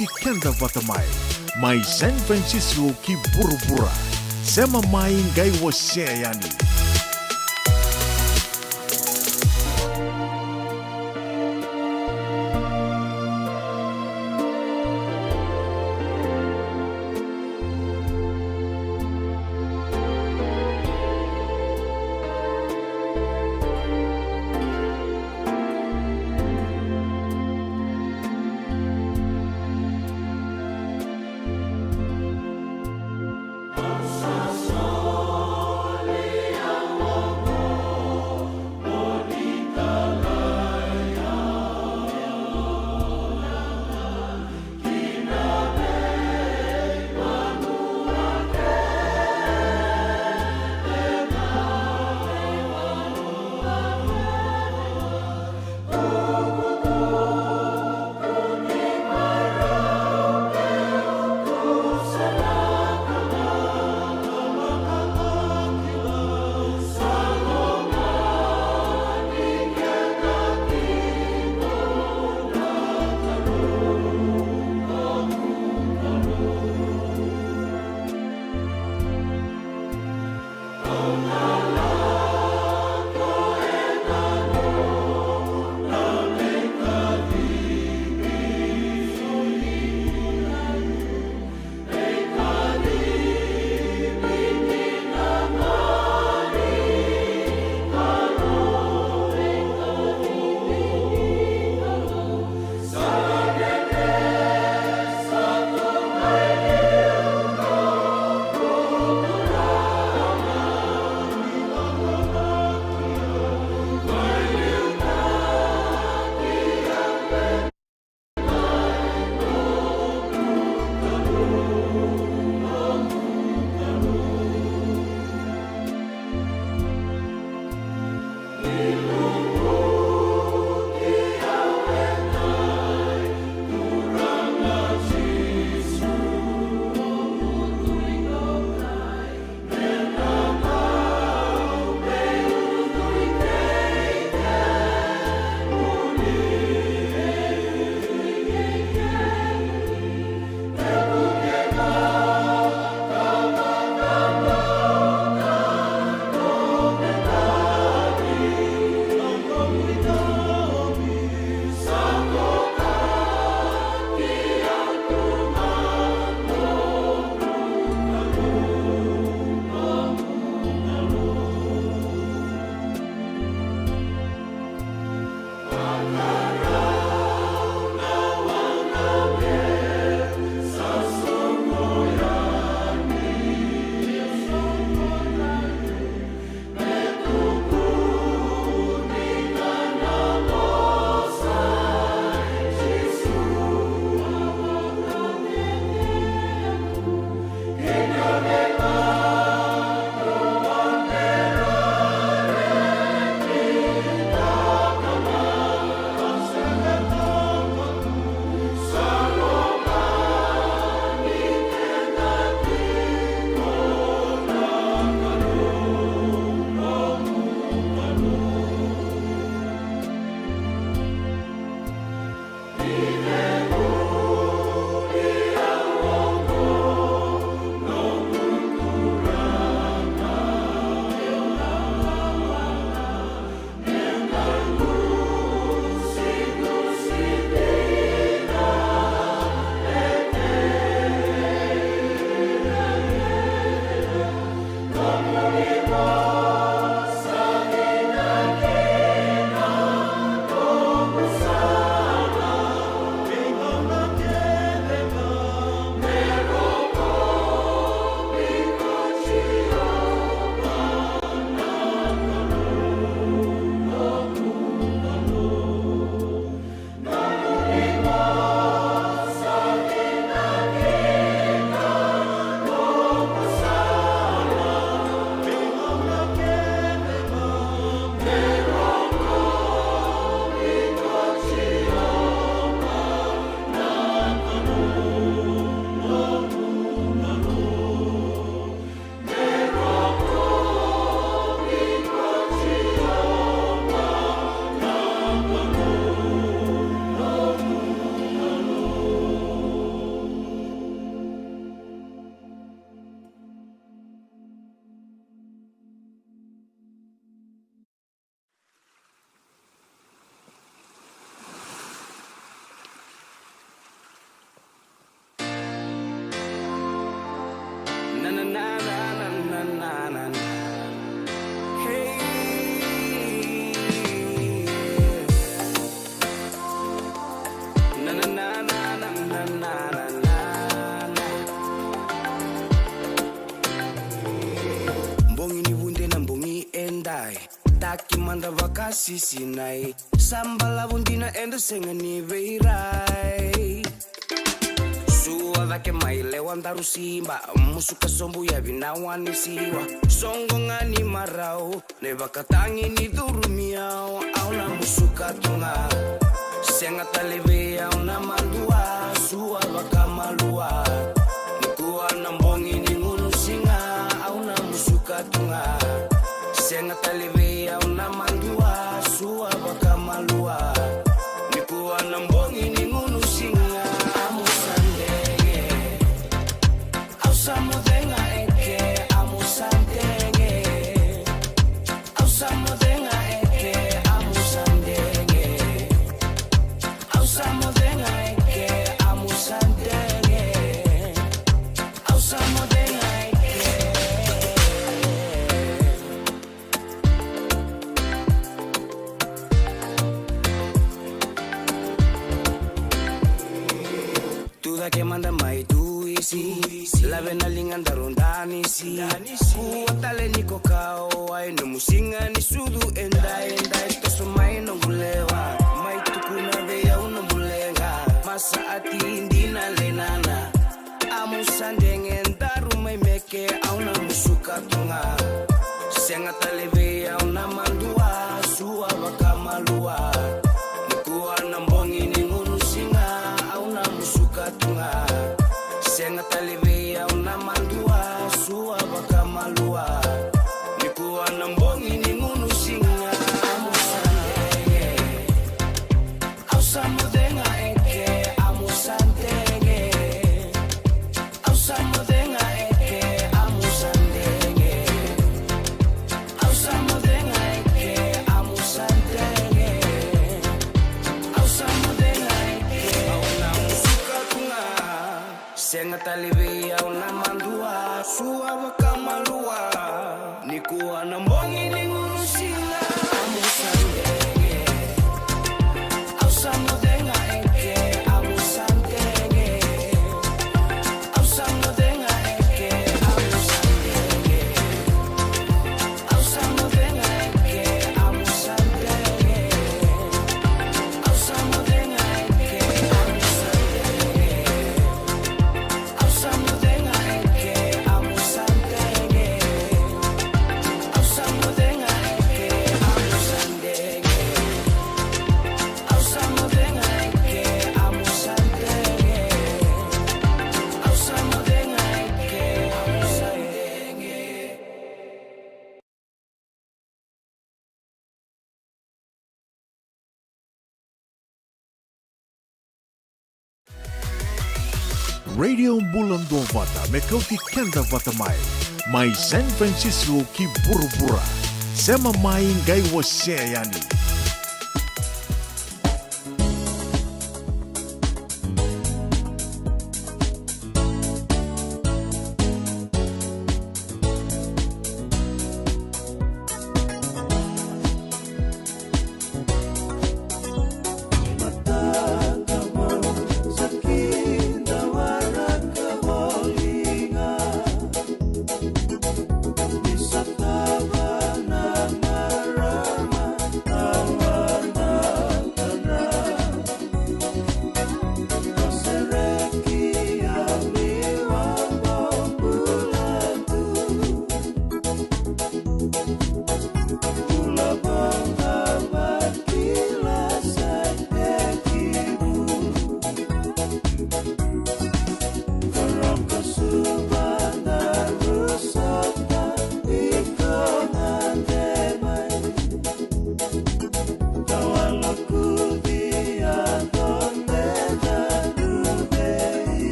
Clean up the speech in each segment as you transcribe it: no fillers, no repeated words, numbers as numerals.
ti kenda batamai. Mai San Francisco ki burubura. Sema mai ngai wose yani. Taki manda vakasi sinai Sambala bundina endo sengani veirai Sua vake maile wandaru simba Musuka sombu ya vinawani siwa Songo ngani marau Nevakatangi ni durumiao Auna musuka tunga Senga taleve auna mandua Sua vaka malua Nikuwa nambongi ni ngunu singa Auna musuka tunga Senga taleve auna mandua Sua vaka malua Nikuwa nambongi ni ngunu singa Amusandenge Ausamodenga eke Amusandenge Ausamodenga eke Amusandenge Ausamodenga eke Amusandenge Ausamodenga que manda mai tuisi La vena linganda rondani si Kuatale ni kokao Ai no musinga ni sudu enda Toso mai no mulewa Mai tukuna vea uno mulenga Masa ati indina lenana Amu sandenge ndaru mai meke Auna musuka tunga Senga tale vea una mandua Sua baka malua Nikuwa nambongi ni ngunu singa Auna musuka tunga Senga talive auna mandua Sua baka malua Nikuwa nambongi ni ngunu singa Amusandenge Ausamodenga eke Amusandenge Ausamodenga eke Amusandenge Ausamodenga eke Amusandenge Ausamodenga eke Auna musuka tunga Senga talivia una mandua Sua waka malua Nikuwa nambongi ni ngurusina Amusandenge Ausamodenga eke Amusandenge Ausamodenga eke Amusandenge Ausamodenga eke Amusandenge Ausamodenga eke Amusandenge Ausamodenga eke Amusandenge Ausamodenga eke Amusandenge Ausamodenga eke Amusandenge Ausamodenga eke Amusandenge Radio Bulando Vata Mekauti Kenda Vata Mai San Francisco ki Burubura Sema mai ngai waseayani Sa tabanan marama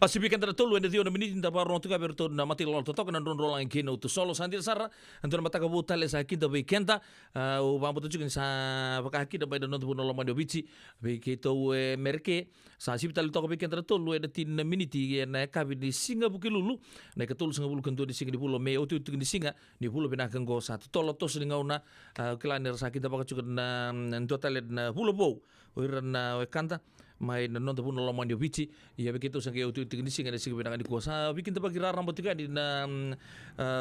Asibikan tara tolu ene dio na miniti nda baro tu kaber to na mati lol to na ron rolang kino tu solo sandir sara antara mata kabu tale sa kinda weekenda o vambo tu juga sa baka kinda bai non tu no mando bici be kito merke sa sibital to weekend tara tolu ene tin miniti na kabi di singa bukilulu na katulu singa bulu kanto di singa di pulo me o tu di singa ni pulo bina kango sa tolo to singa una kelane sa kinda baka juga na total na pulo bo o na kanta mai na non tapuno lo mandio bici ia begitu sange utu teknisi ngada sigi benang di kuasa bikin tebagi raram botika di na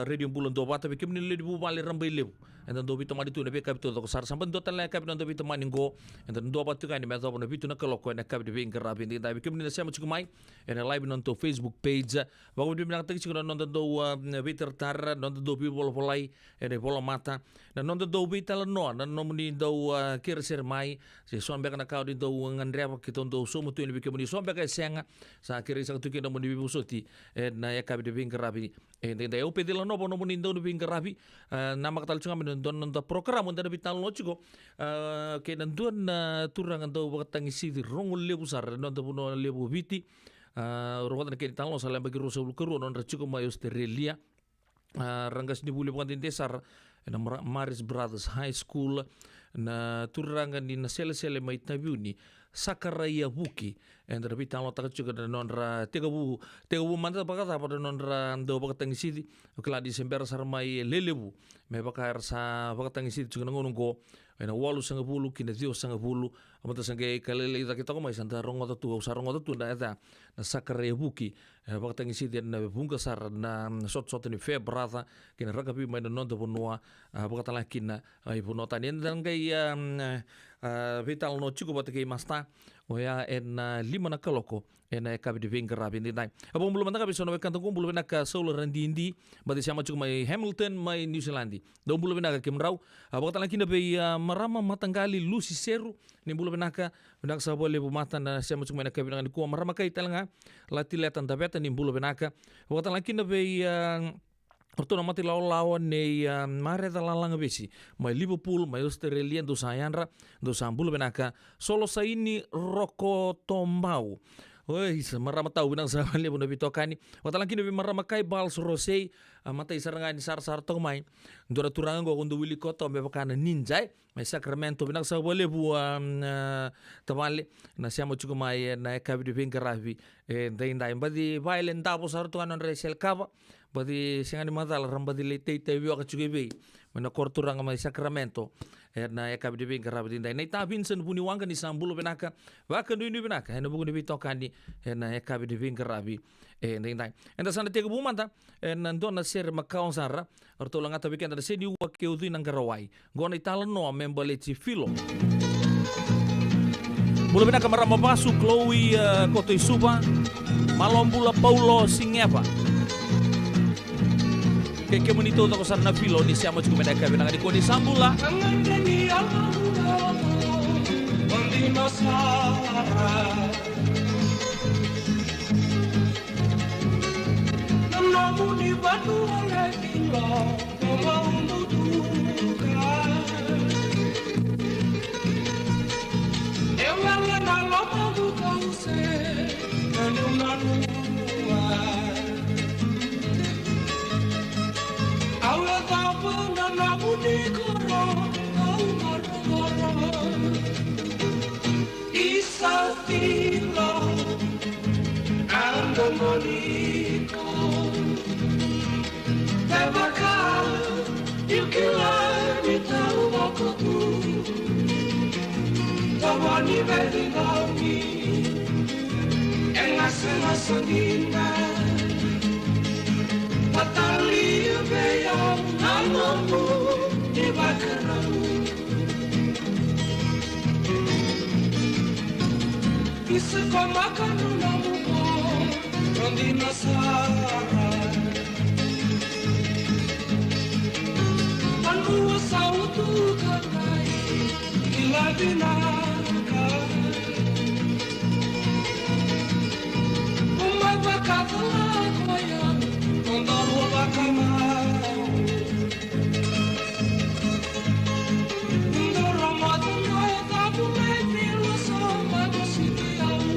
radio bulan do bata bikin ni lebu bali rambai lebu enta do bitu madi tu na beka bitu to sar sampan do tala kap do bitu mani go enta do bata ni mezo na bitu na keloko na kap di bengker rabi di dai bikin ni sama cukup mai ena live non to Facebook page bago di benang tagi non do bitter tar non do people polai ena bola mata na non do bital no na no muni do kirser mai se son beka na kau di do ngandre kita do somo tu ni bikin ni sombe ka senga sa kiri sa tu kina mo ni bibusoti na ya kabi de bingker rabi da eu pedila no bono ni do bingker rabi na makatal chunga men don da program on da bital no chigo ke nan don turang do bakatang isi rongul lebu sar non da bono lebu biti rohot na ke talo sala bagi rosul keru non chigo ma Australia rangas ni bule bukan desar na Maris Brothers High School na turangan ni na sele mai tabiuni sakaraya buki and rabi talo taka juga da nonra tega bu manta bakata pada nonra do bakatang sidi kala Desember sarmai lelebu me bakar sa bakatang sidi juga ngonong go ena walu sanga bulu kina dio sanga bulu amata sange kalele ita kita ko mai santa rongo tu sarongo tu na eta na sakaraya buki bakatang sidi na bunga sar na sot ni febrata kina ragabi mai non do bonua bakatala kina ai bunota ni dan kai vital no chico batake masta oya en lima na kaloko en kabi de venga rabi ni dai abo mulo manda kabi sono kanto kumbulu na ka solo randindi bade sama chico mai Hamilton mai New Zealand do mulo na ka kemrau abo tala kina be marama matangali lusi seru ni mulo na ka sa bole bu mata na sama chico mai na kabi na ku marama kai talanga latiletan tabeta ni mulo na ka abo tala kina be Ortona mati lawan nei mare da lalanga besi mai Liverpool mai Australia do sayanra do sambul benaka solo sa ini roko tombau oi marama tau benang sa le bona bitokani watalang kini marama kai bals rosei mata isarangan ni sar to mai ndora turangan go kondo wili koto me bakana ninja mai Sacramento benang sa bole bu tamale na siamo chuko mai na kabi de bengaravi dai ndai badi violent dabo sar to anon resel kava badi singani madal rambadi lete te wi ka chuge be mena korturang mai Sacramento na kabi de bengaravi dai nei ta Vincent buni wanga ni sambulo benaka wa kan ni benaka na bugu ni bitokani na kabi de bengaravi dai ndai enda sana te bumanta en dona ser makaon sara orto langa tabi kan da sedi wa ke udu nang garawai gona itala no membale ci filo bulu bina kamera mabasu Chloe Koto Isuba Malombula Paulo Singeva ke monito to sana filo ni siamo ci come da kabina di koni sambula Namuni batu ole kilo mau mutuka Ewala na lopa bukause Nanu nanua Awe tapu na namuni koro Au marumoro Isa tilo Ando moniko Tebakal Yukilani tawakotu Tawani vedinami Engasena sandina Patali beya Namamu Dibakaramu Isikomakanu namumo Rondina sara Anu sautu kanai Iladinaka Umabakatala kwaya Ondoro bakamau Ndoro matuna Tabu mei filo soma Dositiau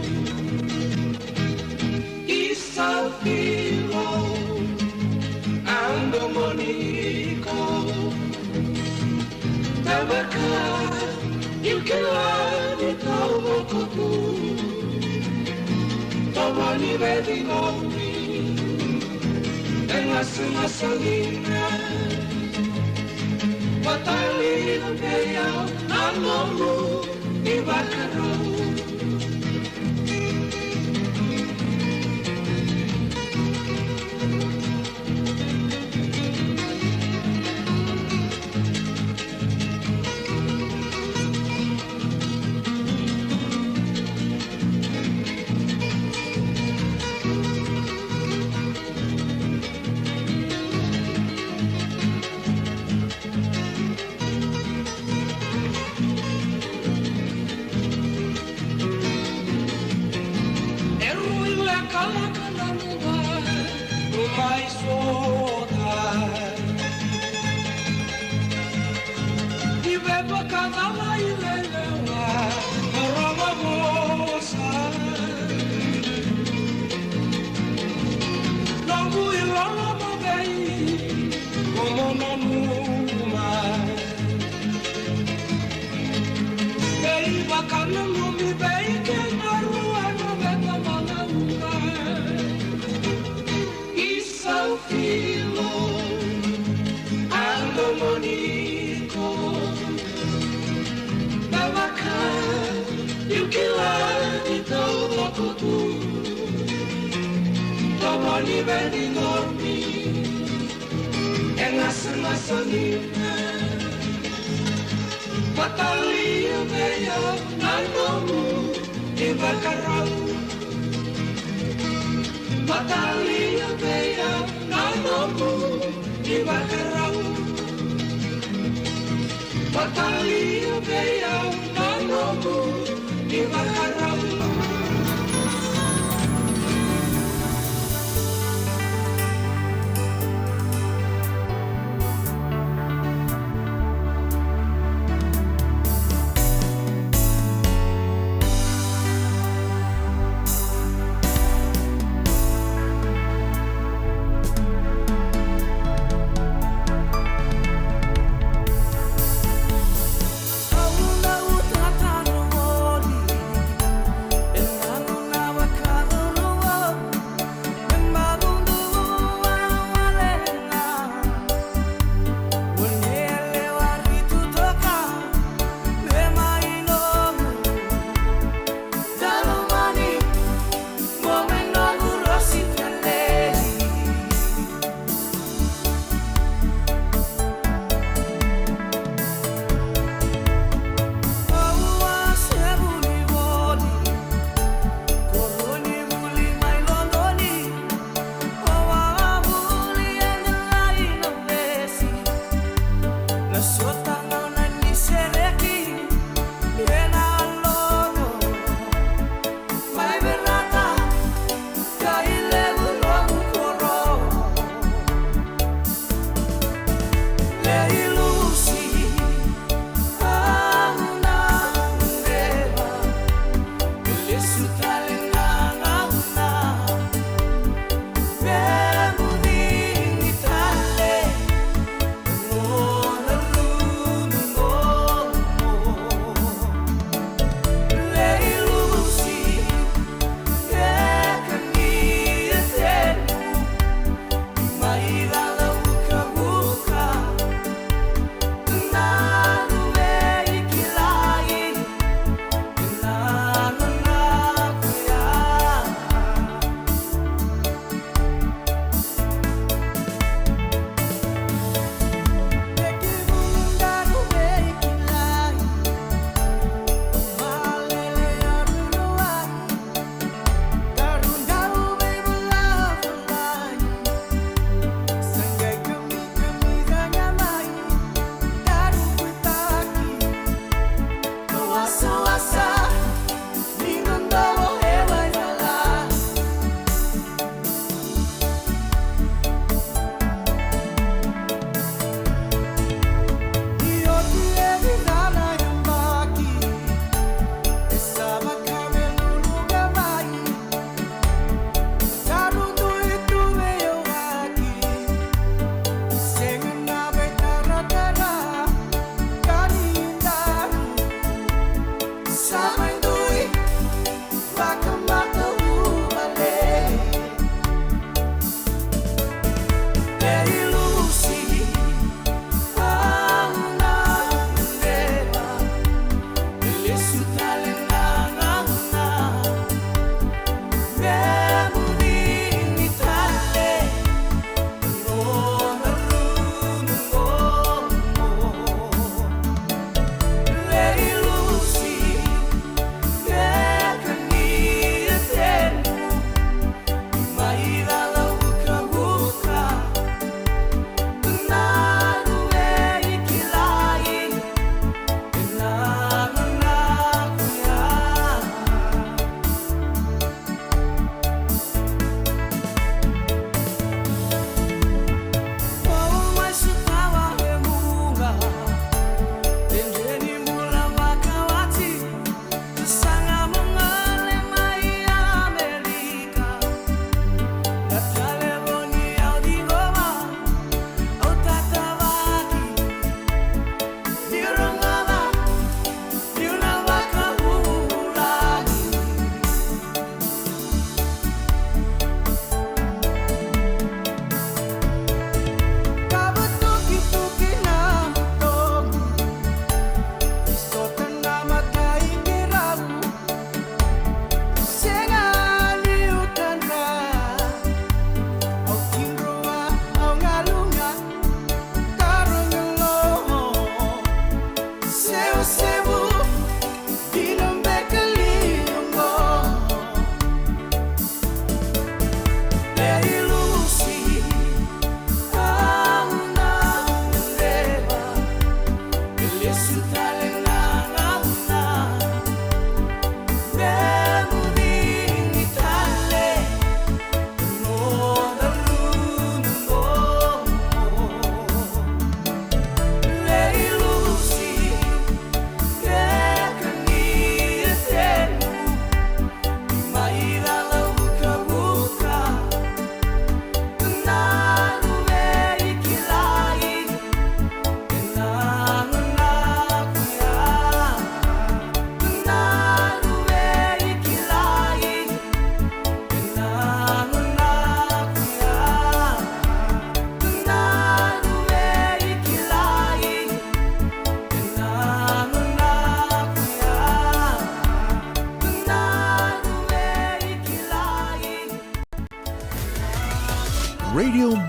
vedi nomi e la salina Watali no peya nanomu ni bakaro Vedi dormi e la salina Batalha veia nanomu e bacarau Batalha veia nanomu e bacarau Batalha veia nanomu e bacarau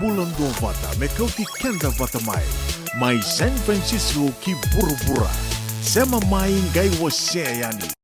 bulan dua vata me kau ti kenda vata mai San Francisco ki bura-bura sema mai ngai wase yani.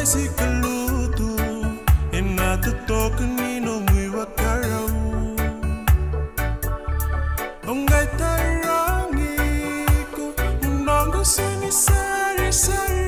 si kaluto e natutok ni no muy wakarau ongai tarangi ko nongo sini sari sari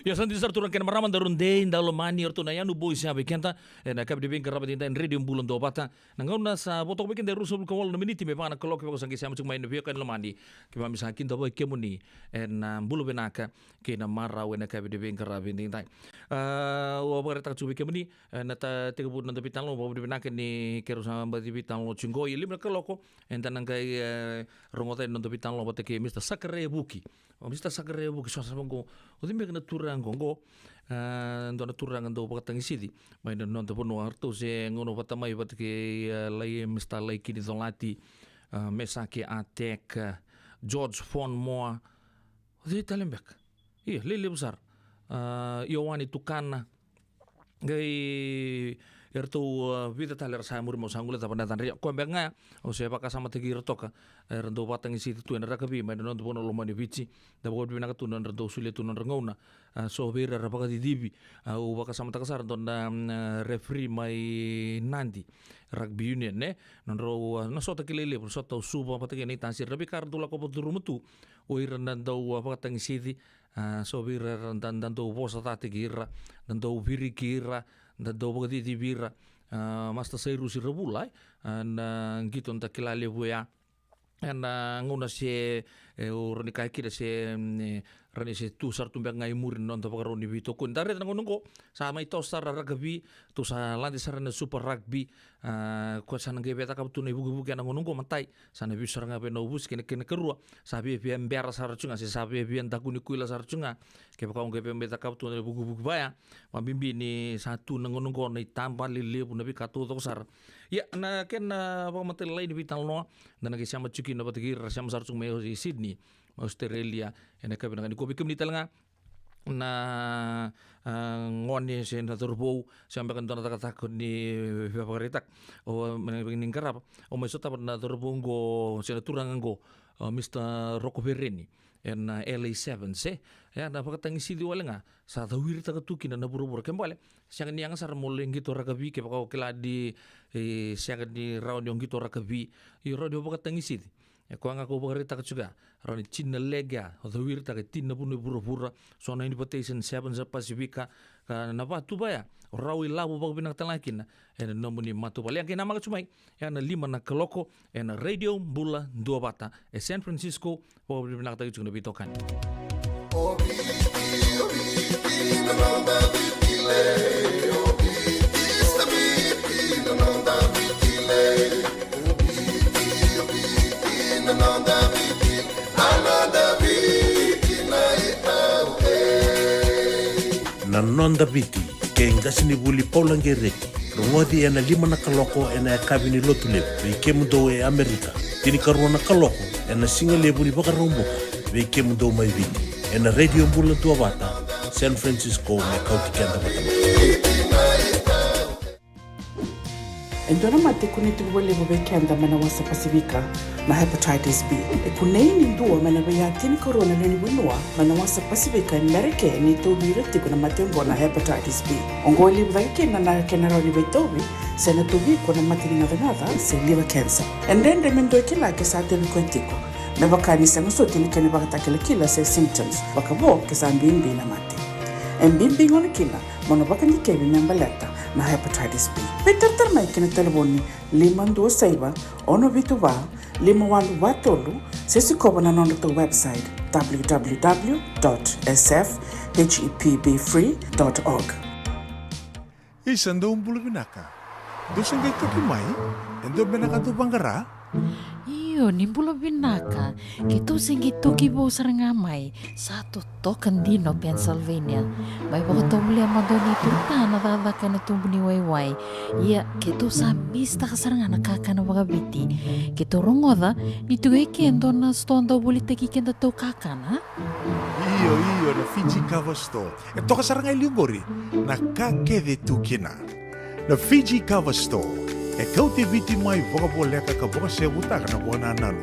Ya santi sar turun kena maraman darun day ndalo mani orto na yanu boy sabe kenta na kab de ben karabat inda en radio bulan do bata nangau na sa botok bikin de rusul kawal na miniti me pana kolok ko sangi sama cuma ina kan lamani ke mami sakin do boy kemuni en bulu benaka ke na mara wena kab de ben karabat inda wa bare tak cubi kemuni na ta 30 na pitan lo bo de benaka ni keru sama ba pitan lo chingo ilim na koloko en tanang kai rongota no pitan lo bote ke Mr. Sakare Buki Mr. Sakare Buki so sa ngo odimbe na turang gongo ndona turang ndo pakatang isidi mai no to pono arto se ngono patamai pat ke lai Mr. Lai kini zolati mesake atek George von Moa odi talembek lele besar Yowani Tukana gai erto vida taler sa mur mo sangula ta panatan ria ko benga o se baka sama tegi retoka rendo patang isi tu en rakabi mai no bono lo mani vici da bo bina ka tunan rendo sule tunan rengona so vera rapaka di dibi o baka sama takasar don referee mai nandi rugby union ne non ro na sota kilele pro sota suba patake ni tansir rabi kar dula ko poturumutu o iran do patang isi so vera dan do bosa ta gira dan do viri gira da do bogati di bira masta sai rusi rebulai na gitu nta kilale buya na ngona se urani kai kira se rani se tu sar tumbe ngai murin non to pagaroni bito kun dare na ngongo sa mai to sar rugby tu sa landi sarana super rugby ko sana ngai beta ka tu nei bugu bugu na ngongo matai sana bi sar ngabe no bus kene kene kerua sabi bi embera sar chunga se sabi bi takuni kuila sar chunga ke pa ngai beta ka tu nei bugu bugu baya mabimbi ni satu na ngongo nei tamba lile pu nabi katu to sar ya na ken pa matel lai ni bital no na ngai sama chuki na batigi rasam sar chung me di Sydney Australia ena ka benang ni kopi kem ni talanga na ngoni se na turbo sampai kan tona kata ni favoritak o meningin karap o mai sota na turbo ngo se turang ngo Mr. Rocco Ferrini en LA7 se ya na pakatang isi di walenga sa tawir ta katuki na buru-buru kembale siang ni ang sar moleng gitu rakabi ke pakau kela di siang di round yang gitu rakabi i radio pakatang isi Kwa nga ko bagarita ka juga rani China lega o wirta ka tina punu pura-pura so na invitation 7 sa Pasifika na batu baya rawi labu bag binang talakin en nomuni matu pali ang kinama ka sumay yan na 5 na kaloko en Radio Bula Dua Bata San Francisco po binang tayo juga nabitokan. Nanonda biti ke ngasini buli paulange reki rongodi ena 5 na kaloko ena kabini lotule ve kemundo e Amerika tini karona kaloko ena singale buli bakaromboka ve kemundo mai viti ena Radio Bula Dua Bata San Francisco me kauti kenda batama Endona mate kuniti wale bubekenda mana wasa Pasifika na hepatitis B. Kuneini ndua mana bayatini corona nini winua mana wasa Pasifika Amerika ni tobi reti kuna matembo na hepatitis B. Ongoli bubeke na kenara ni betobi sena tobi kuna matini ngadangada se liver cancer. Endende mendo kila kesate bikwentiko. Na bakani sa ngusote ni kene bakatakila kila se symptoms. Bakabo kesa mbimbi na mate. Mbimbi ngone kila mono bakani kebi membaleta na hepatitis B. Peter mai kena telefoni 527 ono vituva 51watolu sesi koba na nondo to website www.sfhepbfree.org. Isando umbulu binaka. Dosen gay toki mai, endo binaka tu bangara. Iyo, nimbula binaka. Kito singi toki bo sarangamay sa totokan dino Pennsylvania. May baka tumuli ang madoni turta na dadaka na tumbuni wayway. Iya, kito sa mista ka saranga nakaka na mga biti. Kito rongoda, nito ay kendo na stondo bulit na kikenda to kakana. Iyo, na Fiji Cover Store. Ito ka sarangay liugori, nakakede tu kina. Na Fiji Cover Store. E kau te viti mai wakaboleka ka boka se butaka na buana nanu.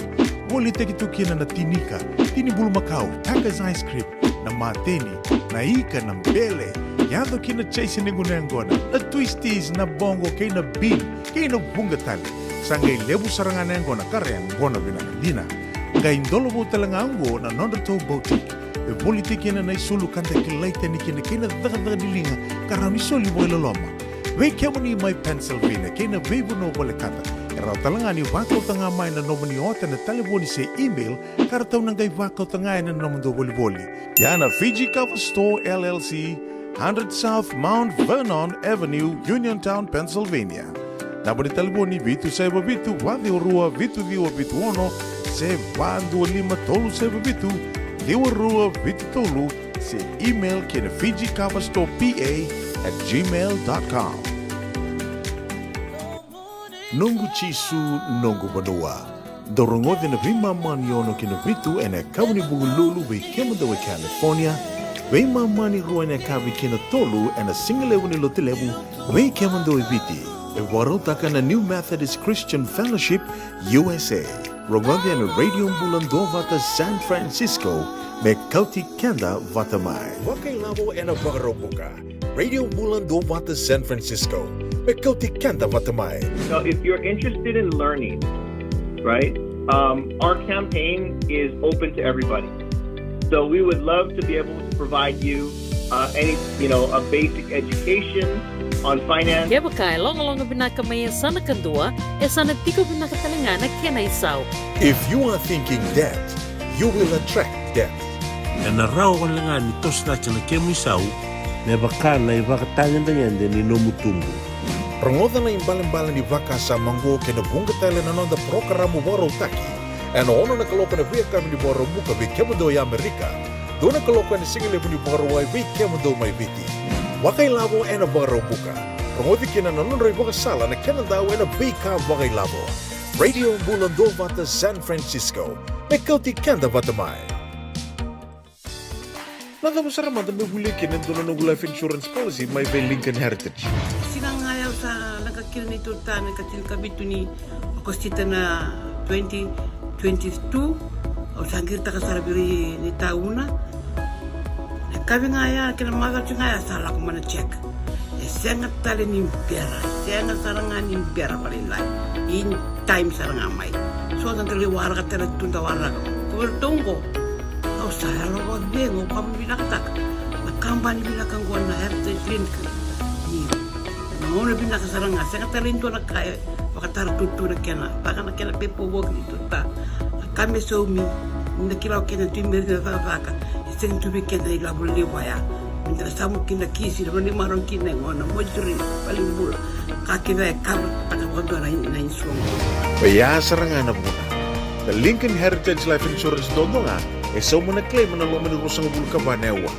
Woli te kitu kina na tinika, tini bulu makau, Taka's Ice Cream, na mateni, na ika, na mbele. Yado kina chase ningu na ngona, na twisties, na bongo, kay na bean, kay na bungatali. Sangay lebu saranga na ngona, kare ngona binakadina. Ngay indolo mo talanga ango na nondato boutique. E woli te kina na isulu kanta kilaita ni kina kina daga nilinga, karami soli mo ilaloma. Wei kemuni mai Pennsylvania, kena weibu no wale kata. Erau talanga ni wakau tanga mai na nomani ota na telefoni se email, karatau nangai wakau tanga na nomando wali. Yana Fiji Cover Store LLC, 100 South Mount Vernon Avenue, Uniontown, Pennsylvania. Nabari telefoni vitu seba vitu, wadi orua vitu diwa vitu ono, se wandu lima tolu seba vitu, diwa rua vitu tolu, se email kena Fiji Cover Store PA@gmail.com. Nungu chisu nungu banua. Dorongo de na vima mani ono kina vitu ene kauni bugululu we kemunda we California. We mani rua ene kavi kina tolu ene singalewu ni lotilewu we kemunda we viti. E warotaka na New Methodist Christian Fellowship USA. Rongonde ene Radio Bula Dua Bata San Francisco me kauti kenda vatamai. Wakai lavo ene wakarobuka. Radio Bula Dua Bata San Francisco. So if you're interested in learning, right, our campaign is open to everybody. So we would love to be able to provide you a basic education on finance. Kaya baka long binaka may sana kandua, sana tiko binaka talangana kena isaw. If you are thinking debt, you will attract debt. ena rao walanga ni tosna chana kemu isau me bakana ibakatanyan danyan ni nomutumbu. Rongoda na imbalan-balan ni vaka sa manggo kena bunga tele na nonda programo boro taki. Ano ono na kaloka na via kami ni boro buka vi kemado ya Amerika. Do na kaloka ni singile ni boro wai vi kemado mai viti. Wakai labo ena boro buka. Rongodi kena na nonda iboka sala na kena daw ena vika wakai labo. Radio Bula Dua Bata San Francisco. Mekauti kenda vatamai. Nada mo sarama da me huli kena dono no life insurance policy mai ve Lincoln Heritage. Sinang ayaw sa nagkakil ni Turta, nagkatil kabito ni Agostita na 2022 o sangir ta kasarabiri ni tauna. Nagkabi nga ya, kinamagal siya nga ya, sala ko man na check. sangat tali nimpiara, sangat sarangan nimpiara paling lain. In time sarangan mai. So nanti warga tera tunda warga. Kau tunggu. Kau saya lo buat bengo kamu bilang tak. Nak kampanye bilang gua na heritage link. Mau lebih nak sarangan. Sangat tali itu nak kaya. Pakatar tutu nak kena. Pakai nak kena pepo work itu tak. Kami suami. Nak kira kena timber na faka. Sen tu bikin dari labu lewaya. Minta samu kena kisi, lalu ni marong kena ngono, mojuri paling bul. Kaki dah kar pada waktu na insuang. Baya serangan na muna. The Lincoln Heritage Life Insurance dodonga so muna claim na lo menurusang bulu ka banewa.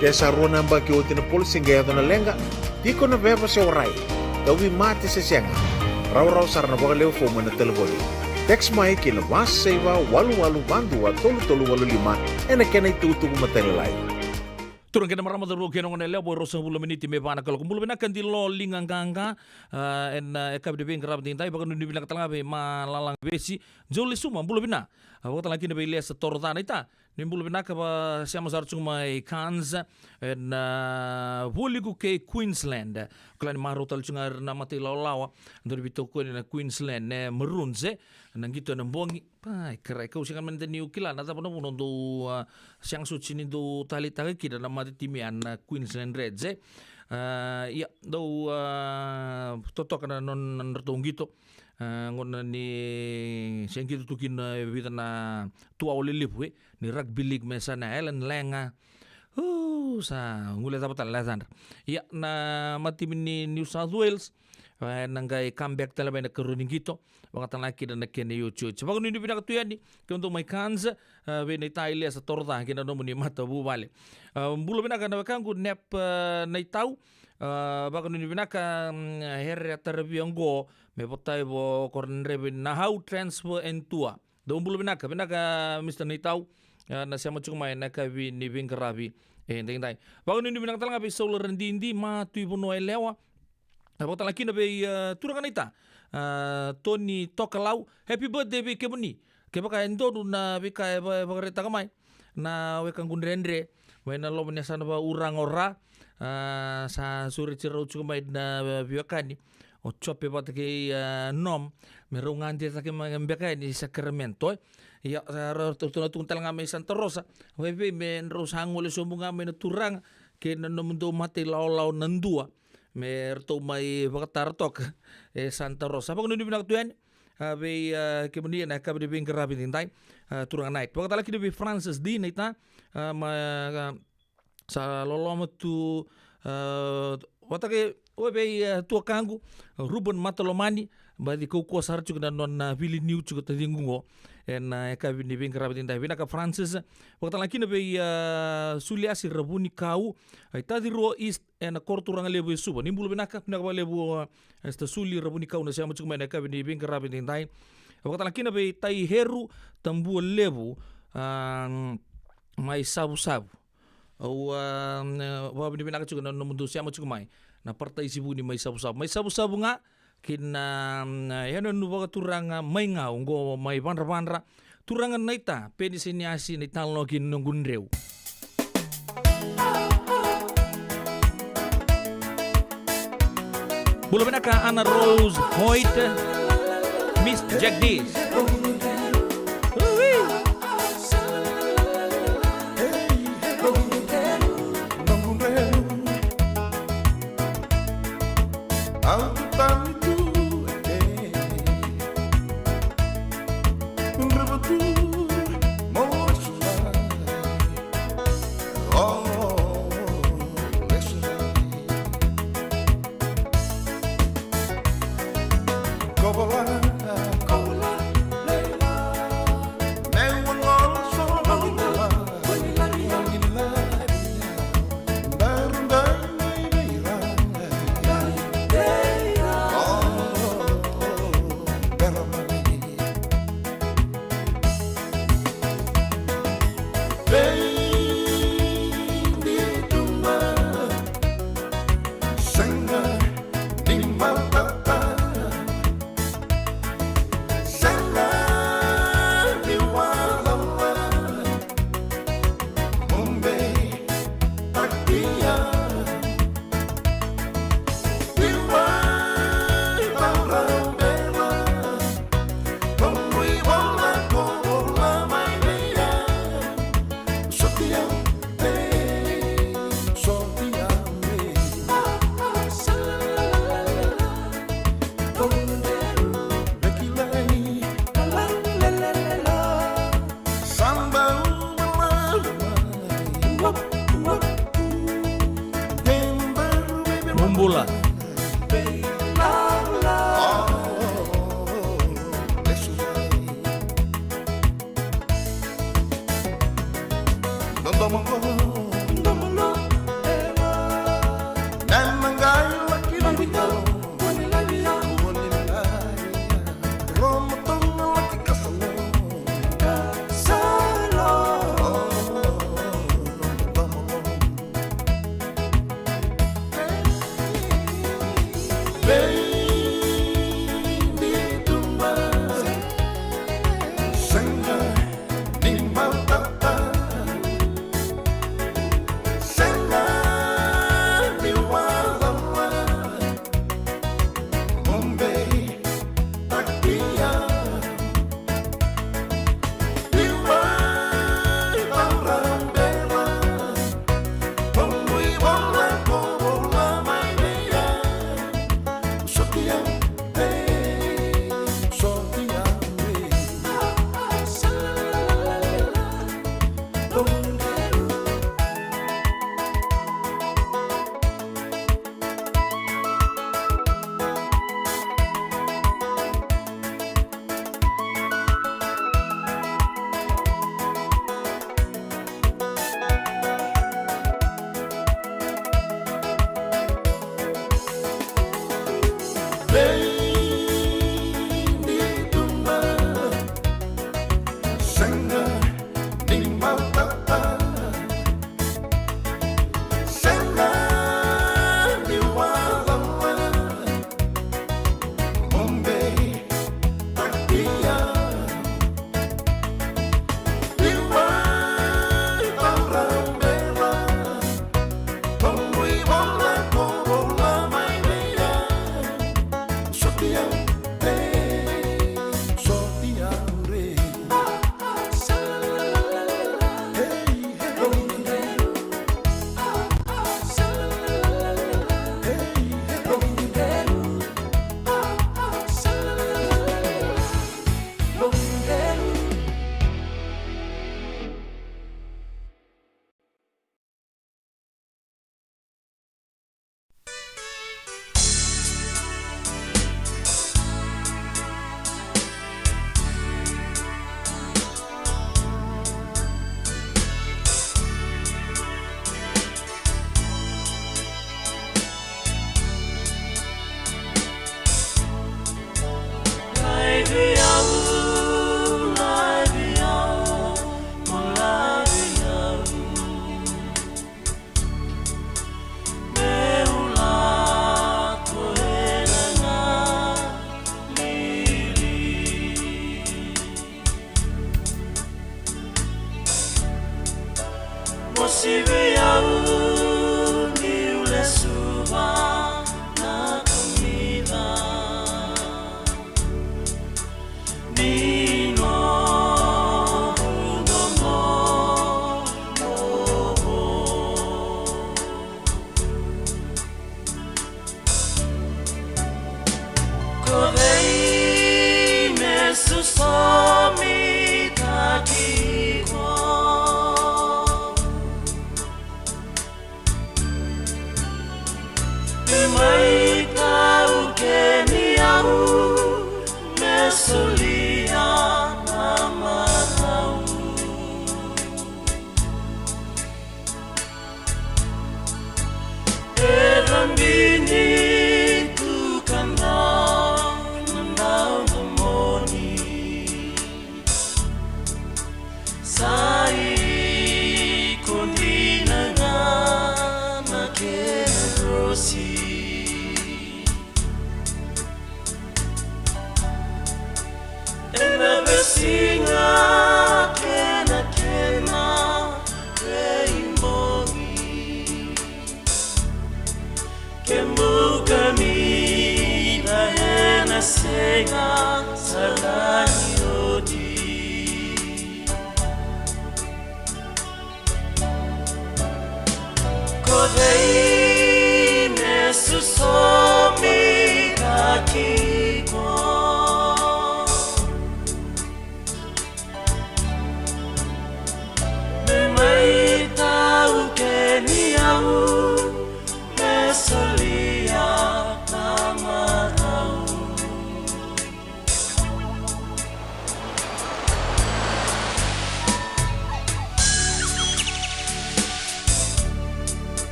Kaya sa rona ba ki otin na polisi gaya na lenga, di ko na beba sa oray. Tawi mati sa siyanga. Raw sarana ba kaleo fo muna telefoni. Text mai kina mas seva walu bandua tolu 85 ena kena itutu kumatalilay. Turun kena marama daru kena ngone lebo rosang bulu meniti me bana kalau kumbulu benakan di lo lingang ganga en ekab de beng kerap tintai bakan nundi bina katanga be malalang besi joli suma bulu bina waktu lagi nebe ilia setor tanah ita nimbulu bina kaba siapa sarcung mai Cairns en boligu ke Queensland kalau maru tal cungar nama ti lawa ndor bitoko na Queensland ne merunze nang gitu nembongi pai kere kau sing men teni ukila nata pono pono do siang suci ni do tali tali kida nama timian Queensland Reds ya do totok na non ngertong gitu ngona ni siang gitu tukin bitana tua olilipwe ni rugby league mesana Ellen Lenga sa ngule tapat alasan ya na mati ni New South Wales nanggai comeback talaga na karuning gitu wakatan laki dan nakene YouTube. Sebab ini pindah ketuyan ni untuk mai Cairns be na Italia sa torta kina no muni mata bu bale. Bulo pindah kana kan ku nep na tau bakon ini pindah ka herre terbiang go me potai bo kornre na how transfer and tua. Do bulo pindah ka Mr. Naitau na siya mo mai na ka ni bingkarabi dai. Bakon ini pindah talaga be solar ndindi ma tu bono elewa. Waktu lagi nabi turun ita Tony Tokalau happy birthday be kebuni keba kaya ndo na be kaya bagareta kamay na wekang gundrendre wena lo menyasana ba urang ora sa suri cirau cukumay na biwakani o chope bat ke nom merungan dia sa kembekay ni Sacramento ya tunatong talanga may Santa Rosa webe men rosangol sumunga may naturang ke namundo mati law nandua merto mai bakatartok Santa Rosa. Apa kundi binak tuan? Be kemudian akab di bingkar rapi tintai turang naik. Waktu lagi di Francis di naita sa lolom tu watake webe tua kanggu Ruben Matalomani badi kau kuasar juga dan non Willie New juga terdinggungo en akab di bingkar rapi tintai. Binak Francis waktu lagi di suliasi rabuni kau tadi ro east en korturang lebu suba nimbul benaka nakaba lebu esta suli rabuni kau na siya macam mana akab di bingkar rapi tintai. Waktu lagi di tai heru tambu lebu mai sabu-sabu au wa bini benaka juga na mundu siya macam mai na partai sibu ni mai sabu-sabu nga kina yan nu baga turang mai nga ngo mai bandra turangan naita penisiniasi ni teknologi nunggunreu. Bulu benaka Anna Rose Hoyt Miss Jack Days.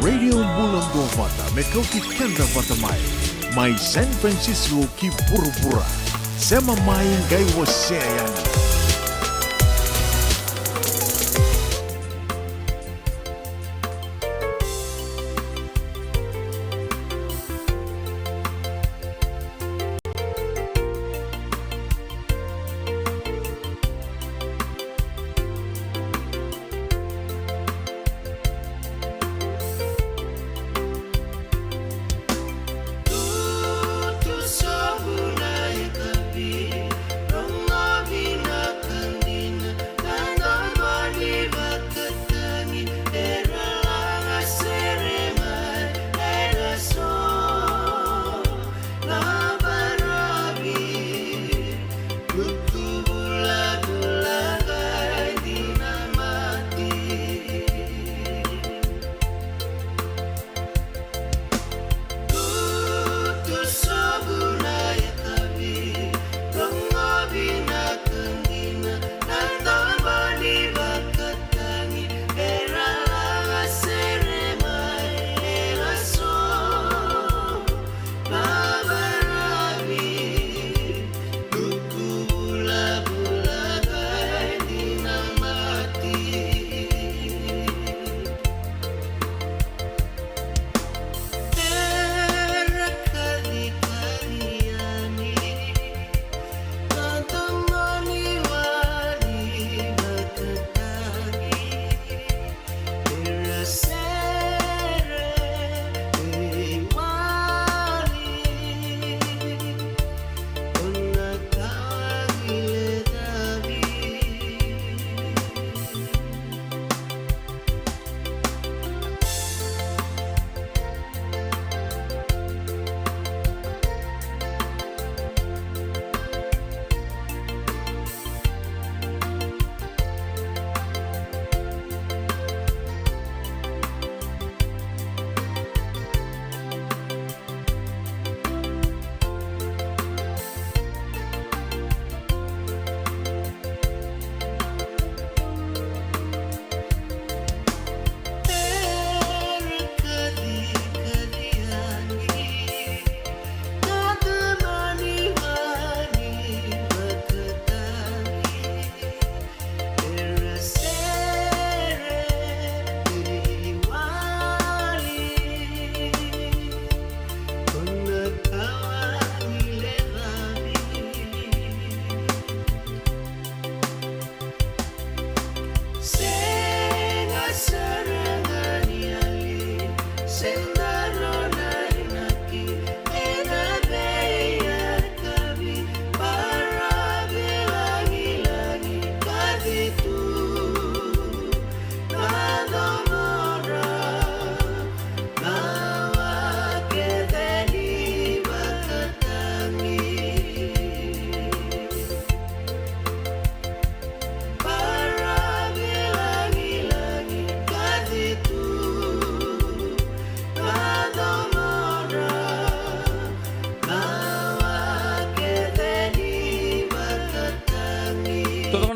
Radio Bulan Govata me kau ki kenda vata mai San Francisco ki pura-pura sema mai gai você yani.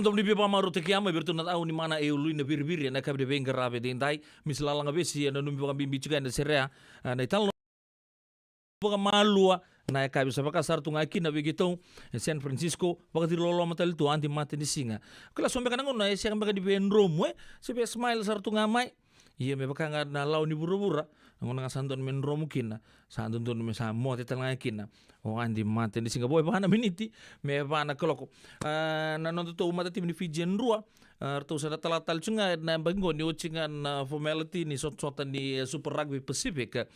Tom libe pa maru te kiama bertu na au ni mana e ului na birbiri na kabe de ngarabe de ndai mislala ngabe si na numbi pa bimbi chuka na serea na italo pa malua na kabe sa pa sartu ngaki na bigitong San Francisco pa ti lolo matal tu anti mate ni singa kala sombe kanangon na siya ka di ben room se be smile sartu ngamai iya me baka nga na law ni bura-bura ngon nga sandon men romukin na sandon don me sa mo te tangakin na o andi mate ni singa boy bana miniti me bana koloko na non to mata tim ni Fijian rua arto sa talatal chunga na bango ni uchinga na formality ni sot-sotan ni Super Rugby Pacific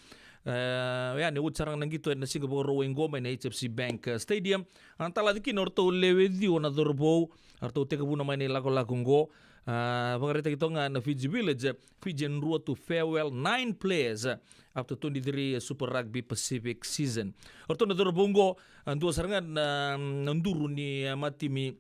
ya ni utsarang nang gitu na Singapore rowing goma na HFC Bank Stadium ang taladi kinorto lewedi ona dorbo arto te kabuna may lago-lagong go Pagarita ito nga na Fiji Village, Fijian Rua to farewell 9 players after 23 Super Rugby Pacific season. Orto na dorobongo, ang dua sarangan nanduro ni matimi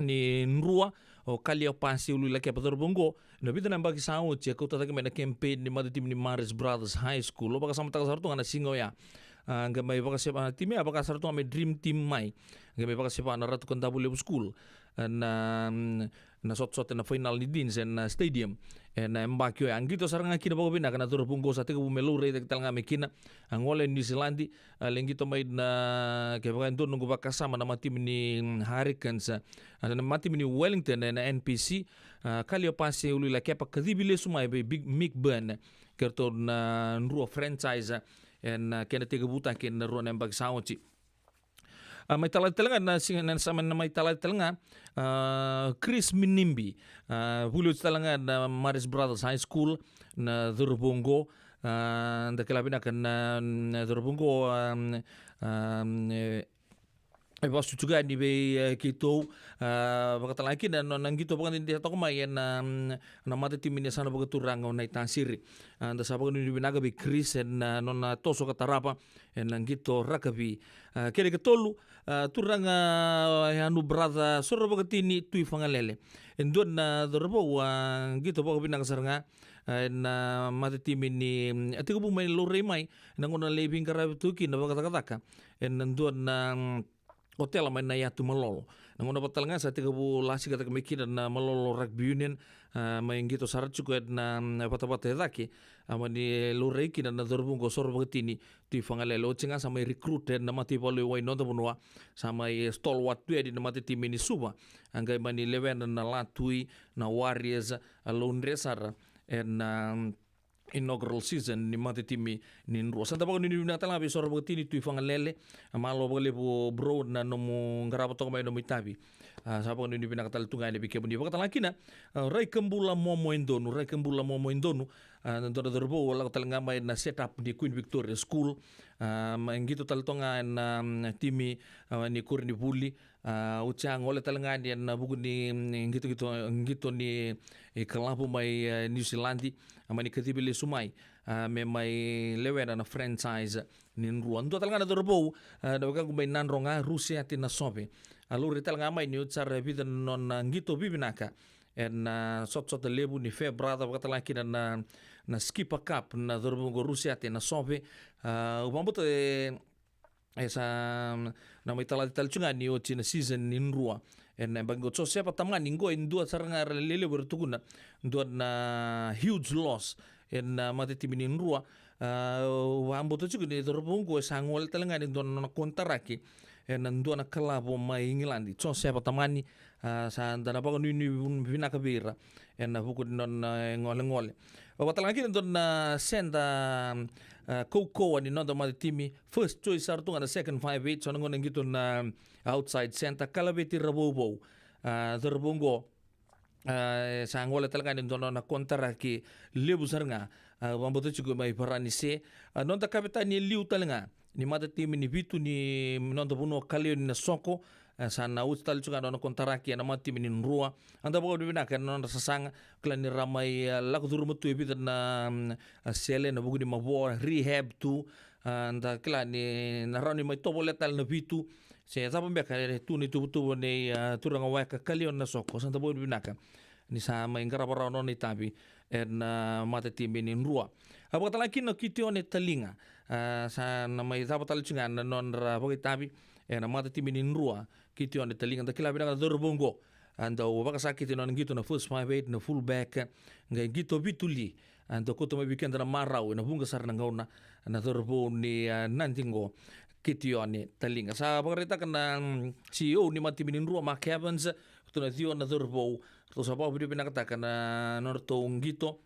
ni Nrua o kalia pasi ulu laki apa dorobongo. Nabita na bagi sa uche, kau tatagi may na campaign ni madatim ni Maris Brothers High School. O baka sa matakas harto nga na singaw ya. Gamay baka siya timi, baka sa harto nga may dream team may. Gamay baka siya na ratu kan WF School. na sot-sot na final ni din sen stadium na mbakyo ang gito sarang kina bago bina kana tur pungko sa tiga bumelure tek talanga mekina ang ole New Zealand lengito may na kebakan to nunggu bakasama na tim ni Hurricanes na tim ni Wellington na NPC kali pase ulu la kepa kadibile sumai be big Mick Burn kerto na nruo franchise en kena tiga buta ken ruo nembak saonci may talad-talanga na sama na may talad-talanga Chris Minimbi hulot talanga na Maris Brothers High School na Durbongo da kilabi na kan Durbongo bastu juga ni be kito bakal lagi dan nang gitu bukan di atau kumayan na mata tim ini sana begitu rango na itansiri anda sahabat ni binaga be Chris na nona toso katarapa nang gitu rakabi kere ketolu turanga anu brother soro begitu ni tui fangalele endon na dorbo gitu bago binaga saranga na mata tim ini atiku bumai lore mai nangona lebing karabi tuki na bakata-kataka endon na hotel main na yatu malolo. Nangona batal nga sa tiga bu lasi kata kemikiran na malolo rugby union main gitu sarat juga na pata-pata daki amani loreki na dorbungo sor bagtini tu fangale lo cenga sama recruit na mati polu wai nonto bunwa sama stalwart tu di na mati tim ini suba anggai mani leven na latui na Warriors alone resar en inaugural season ni mati timi ni nruo santa bago ni natala be sor bagtini tu fangalele malo bagale bro na nomu ngarapo to mai no mitabi sapa ni pinakatal tunga ni bike bundi bakata lakina rai kembula momo indonu nandora dorbo wala tal ngamay na setup di Queen Victoria School mangito tal tonga na timi ni kurni buli ucang oleh tal ngani na buku ni ngito ni kalapu mai New Zealand amani katibile sumai me mai lewen na franchise ni ruan do tal ngana dorbo da baka kumbai nan ronga Rusia tina sobe alur tal ngamay ni ucar bidan non ngito bibinaka en sot lebu ni fe brother bakata laki na skip cup na dorbo Rusia tina sobe ubambuto esa na may tal chunga ni o china season ni rua en bango so sepa tamanga ningo in dua saranga lele bertukuna dua na huge loss en mati timini rua wambo to chugu ni dorbongo sangol talanga ni don na kontaraki en dua na kalabo mai England so sepa tamani sa dana bago ni bina kabira en buku non ngole watalanga don na senda Koko ni nonto mati timi first choice sartunga na second 5-8 so nangona ngito na outside center kalabeti rabobo dorbongo sa ngole talaga ni dono na kontaraki lebu sarnga wamboto chugo mai parani se nonta kapitani liu talanga ni mata timi ni vitu ni nonto buno kalio ni na soko sana utstal juga no kontaraki na mati minin rua anda bago dibina kan non sasang klani ramai laku turu mutu ebi na sele na bugu di mabo rehab tu anda klani na rani mai tobo letal na vitu se tapa mbeka tu ni tu ne turanga waka kalion na soko santa bago dibina kan ni sa mai ngara para non ni tabi en mata minin rua abo talaki no kitione talinga sa na mai tapa talchinga non ra bago tabi na mata minin rua kiti on talinga da kilabi na dorbongo anda o baka sakiti non ngito na first 5-8 na full back ngai ngito bituli anda ko to mai weekend na marau na bunga sar na ngauna na dorbo ni nantingo kiti on talinga sa pagrita kana CEO ni mati minin rua Mark Evans to na dio na dorbo to sa pa bidi pinakata kana norto ngito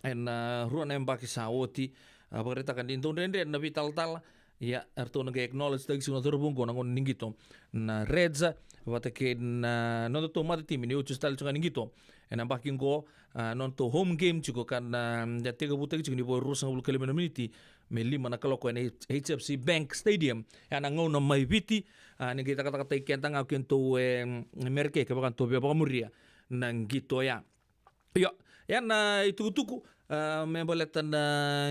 en rua na mbaki sa oti pagrita kan din dende na vital tal ya arto nag acknowledge tag sino dorbongo nangon ningito na Reds watake na non to mata team ni uchu style chunga ningito en ambaking go non to home game chuko kan da tega butag chuni bo rusa ul kalima minute me lima na kaloko en HFC Bank Stadium ya nangon na mai viti ni kita kata kenta ngau kento merke ke bakan to be ba muria nang gito ya yo ya na itu me boletan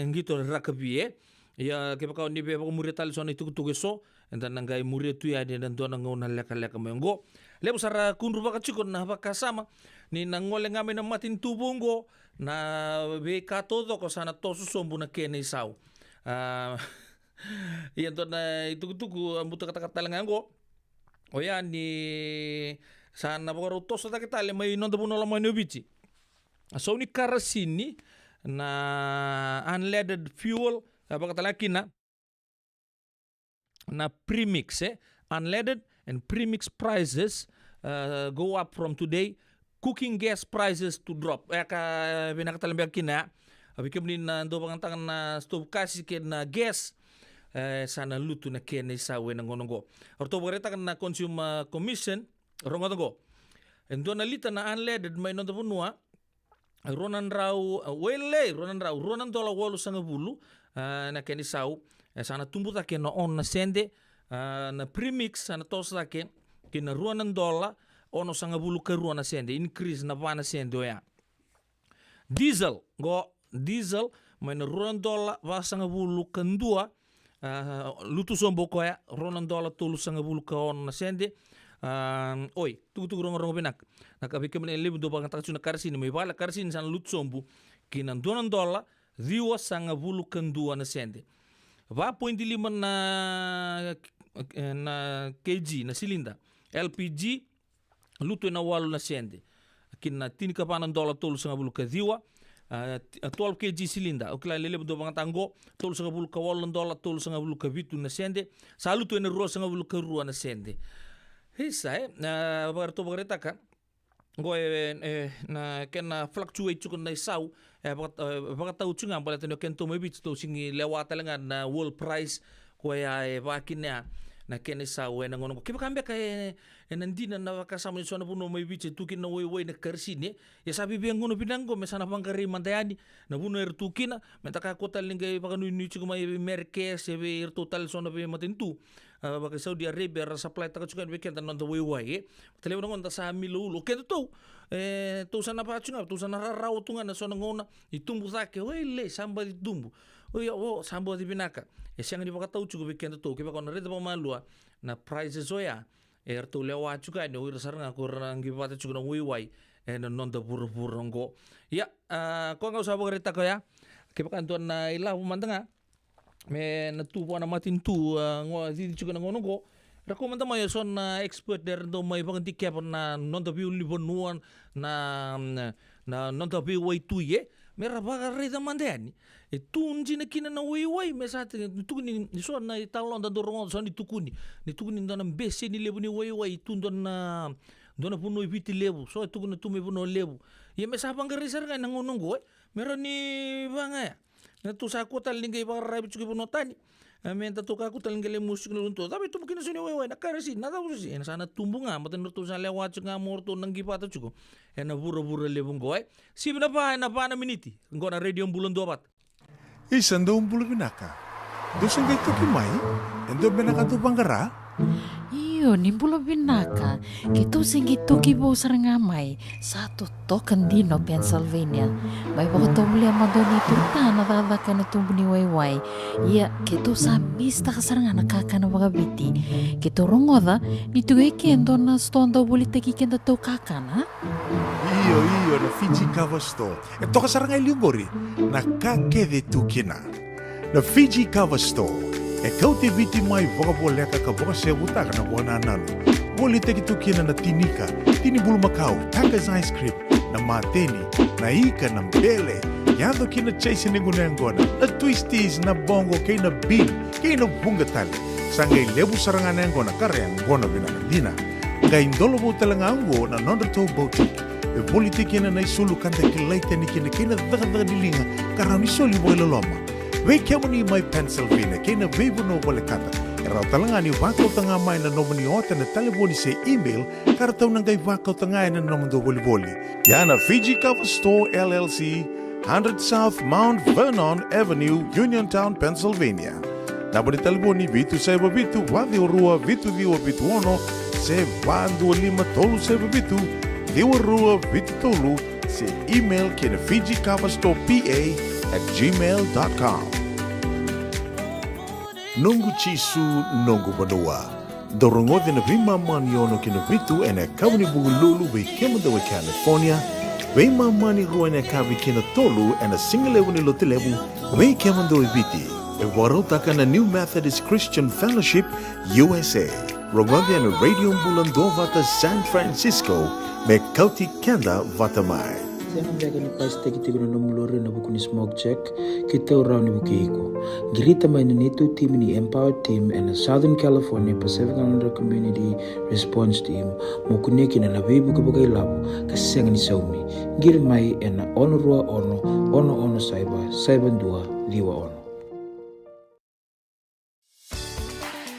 ngito rakabie ya kepa kau ni be ko muria tal sona itu so entan nangai muria tu ya dan to nangona leka mengo lebu sara kunru baka chikon na baka sama ni nangole ngame na matin tubongo na be ka todo ko sana tosu sombu na kene sau ya to na itu ambuto kata-kata lengango oya ni sana pagaro tosa ta kitale mai non da buno la mai no bici. So ni karasini na unleaded fuel pagkatalaki na premix unleaded and premix prices go up from today. Cooking gas prices to drop. Ka binakatalambyak kina. Abikim din na do pangantangan na stove kasi na gas sana luto na kene sa we nangonongo. Orto bareta kan na consumer commission rongotongo. Endo na lita na unleaded may non punua ronan dola walu sanga bulu na kene sau sana tumbu ta kena on na sende na premix sana tos ta kena ronan dola ono sanga bulu ke ruana sende increase na vana sende ya. Diesel may na ronan dola va sanga bulu kendua lutu sombo ko ya ronan dola tulu sanga bulu ka on na sende tugu rongo benak nakabike men lebu do bang taksu na karsin may bala karsin san lutu sombo kinan donan dola diwa sanga bulu kendua na sende va 0.5 na kg na silinda LPG lutu na walu na sende kina tini kapanan dola tolu sanga bulu ka diwa 12 kg silinda okla lele do bang tango tolu sanga bulu ka walu dola tolu sanga bulu ka vitu na sende salutu na ro sanga bulu ka ruwa na sende hisa bagarto bagareta ka go na kena fluctuate chukun na sau bagata uchunga pala teno kento mebit to singi lewata lengan na world price ko ya bakina na kene sa we na ngono kiba kambia ka nandina na kasama so na puno may biche tukin na we na karsine ya sabi bi ngono pinango mesana pangkari mantayani na puno tukina metaka kota lingay pakanu ni chiku may merke sebe total so na be matintu baka Saudi Arabia supply ta chukan weekend non the way tele ngon ta sa milulo kento to sana pa chunga to sana raw tunga na so na ngona itumbu sake we le samba itumbu sambo di binaka siang di pakatau cukup weekend to kiba kono reda pamalua na prices oya to lewa chuka no wir saranga kurang gibata chuka no wiwai non da buru-buronggo ya ko nga usah berita ko ya kiba kantuan na ila pumantanga me na tu na matin tu ngo di chuka no ngono rekomenda may son na expert der do may panganti kaya na non da biu libonuan na non da biu way tuye mera baga reda mandani tunji na kina na way mesate tukuni so na talon da dorongo so ni tukuni ndona mbese ni lebu ni way tundon na dona puno ipiti lebu so tukuna tumi puno lebu ye mesa pangari sarga na ngonongo mera ni banga na tu sa kota lingay ba rabi chuki puno tani menta tu ka kota lingay musik nulunto tapi tu mungkin suni way na karasi nada usi en sana tumbunga maten tu sa lewat chuka morto nanggi pata chuko en bura lebu ngoy sibna pa na miniti ngona radio bulon dobat Isang daw bulu binaka. Doon kay tukimay, endo binaka to panggara? Iyo, ni bulu binaka. Kito singito kibo sarangamay sa totokan dino Pennsylvania. May bakato muli ang madoni turta na dadakan itong buniwayway. Iya, kito sa mista kasarangan nakaka na bagabiti. Kito rongoda, nito kendo na stone daw bulit kikenda to kakana. Iyo na Fiji Cover Store. Ito kasarangay lingori na kakede tukina. Na Fiji Cover Store. Ikaw tibiti may vokabuleka ka boka siya butaka na buwan na nalo. Buli teki tukina na tinika, tinibulu makau, takas ice cream, na mateni, na ika, na mbele. Yado kina chase ni gunengona, na twisties, na bongo, kay na bean, kay na bungatali. Sangay lebu sarangan ngona karyang gona binakadina. Ngayon dolo mo talangango na non-reto boutique. E politiki na naisulu kanta kilaita ni kina daga dilinga karami soli boy loloma. We kemo ni mai Pennsylvania kina vebu no wale kata. Era talanga ni wako tanga mai na nomani ota na taliboni se email karataw nang gay wako tanga na nomando boli. Yana Fiji Cover Store LLC, 100 South Mount Vernon Avenue, Uniontown, Pennsylvania. Naboni taliboni vitu sa vitu wadi urua vitu diwa vitu ono se wandu lima tolu se vitu Diwarua Vitolu se email kina FijiCoverStorePA@gmail.com. Nungu chisu nungu badua. Dorongote na vima mani ono kina vitu ene kabuni bugululu we kemo dawe California. Vima mani rua ene kabi kina tolu ene singalewu ni lotilewu we kemo dawe viti. E warotaka na New Methodist Christian Fellowship USA. Rongondi na Radio Bulan do Vata San Francisco, me kauti kenda vata mai. Jangan jaga ni pas teki tiga na mulore na buku ni smoke check kita orang ni buku iko. Girita main ni tu tim ni Empower Team and Southern California Pacific Islander Community Response Team mukune kina na bebu kebagai labu kaseng ni saumi. Gir mai ena ono rua ono saiba dua liwa ono.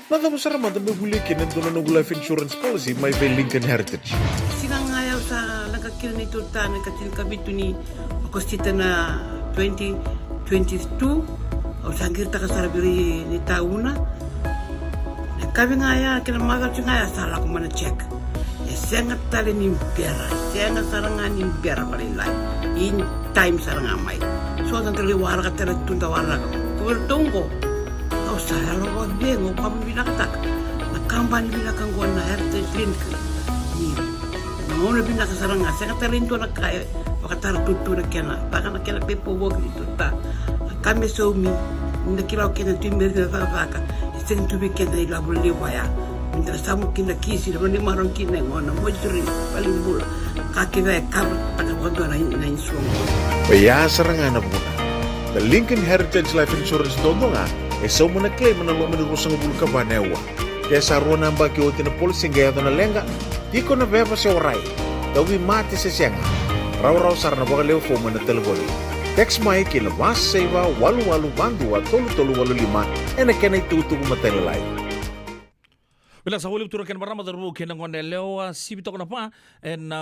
Nada besar mata bebulikin untuk nunggu life insurance policy my Lincoln Heritage. Sinang ayaw sa nagkakil ni Turta, nagkatil kabitu ni Akostita na 2022 o sangir ta kasarabiri ni tauna. Nagkabi nga ya, kinamagal siya nga ya, sala ko man na check. Sengat tali ni pera, sengat sarangan ni pera palilay. In time sarangan may. So, ang taliwara ka tala tundawara ka. Kubertong ko. Saya lo bengo kami bilang tak na kampanye bilang kangguan na heritage link ni namun bilang kasarang saya katalinto na kaya pakatar tutu na kena baka na kena pepo wog itu ta kami somi na kilaw kena timber na faka sen tubi kena ilabul liwaya minta samu kina kisi na ni maron kina ngona mojuri paling bula kaki ba kar pakagodo na insuong Baya sarangan na muna. The Lincoln Heritage Life Insurance dondonga so muna claim na lo manurusang bulka banewa. Kaya sa ruwa nang baki o tinapulsing gaya na lenga, di ko na beba siya oray. Dawi mati sa siyang. Raw-raw sar na baka leo foma na telefoni. Text mai kina mas saiba walu-walu bandu at tolu-tolu walu lima na kena itutubo matelelay. Bila sa huli utura ken barama darbu ken ngonde lewa sibitok na pa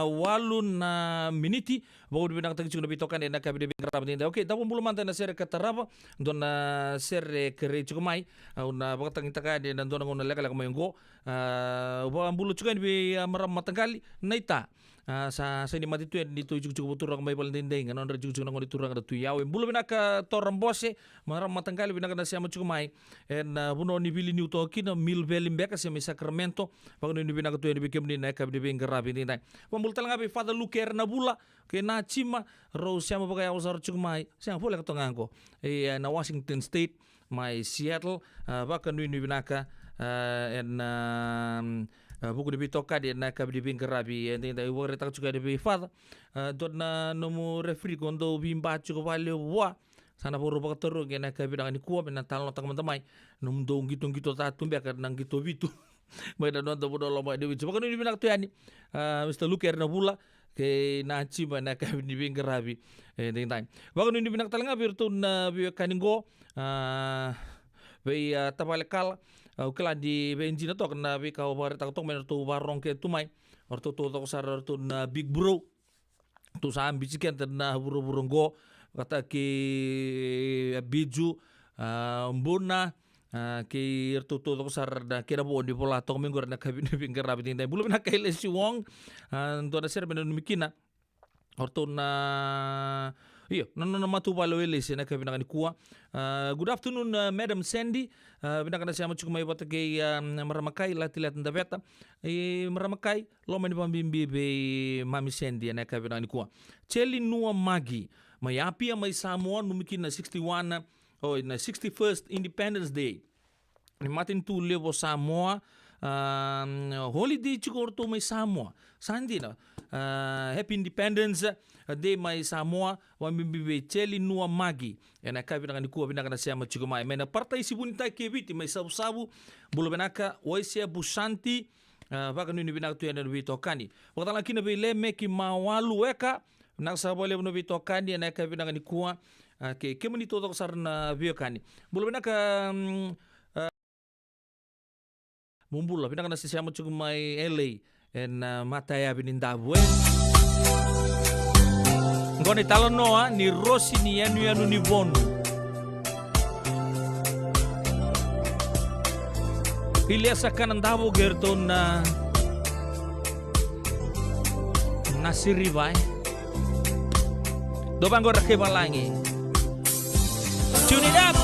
walu na miniti bago binang tagi na bitokan na kabide bingrab din. Okay, dapo bulumanta na sere kataraba don na sere kere chukumai na bakatang itaka din don ngona lekala kumayonggo ba bulu chukan bi maram matanggali naita sa ni matitu dito jujuk turang may palinding anon ra jujuk ngoni turang da tuyaw bulu binaka toram bose maram matanggali binaka na siya chukumai buno ni bili ni utoki na mil belimbeka siya Sacramento pagno ni binaka tu ni bikem ni na kabide bingrab din dai pambul talanga bi fada luker na bula ke na chima ro siya mabagay usar chukumai siya pula katongango na Washington State my Seattle baka ni binaka buku di bitoka di na kabdi bingarabi and then wore tak juga di fada dot na nomu refri kondo bimba cukup vale wa sana puru bakatoro gena kabdi dengan kuat na talon teman-teman num dong gitu ta tumbe ka nang gitu bitu mai da non do lomba di bitu bakano ni binak tu yani Mr. Luker na bula ke na chiba na kabdi bingarabi and then time bakano ni binak talanga birtu na bi kaningo be tapalekal kala di benjina to kana bi ka bare tak to men to barong ke tumai orto to sar to na big bro to sam bijiken na buru-burunggo kata ki biju mbuna ki to sar da kira bo di pola to minggur na kabin pinggir rabitin dai bulu na kay lesi wong to na ser men mikina orto na iyo, nono matu palo elis na kaya binakani kuwa. Good afternoon, Madam Sandy. Binakana siya machukumay bata kay Maramakay, latilat ng dabeta. Maramakay, loma ni pambimbi be Mami Sandy na kaya binakani kuwa. Cheli Nua Magi, may apia may Samoa numikin na 61 na 61st Independence Day. Ni matin tu levo Samoa holiday chukor to may Samoa. Sandy na. Happy Independence Day may Samoa wambibibe Cheli Nua Magi na kabi na kuwa binaka na siya machugumay may na partay si bunita kebiti may sabu-sabu bulo binaka waisya busanti baka nuni binaka tuya na nubito kani wakata lang kinabile meki mawalu eka nakasabole nubito kani na kabi na kuwa ke kemanito to sar na biyo kani bulo binaka mumbula binaka na siya machugumay LA mataya binindabu ngone talon noa ni Rossi ni yanu ni Bondo Iliasa kanandabo gerto na nasiribai dobang gora kebalangi tune it up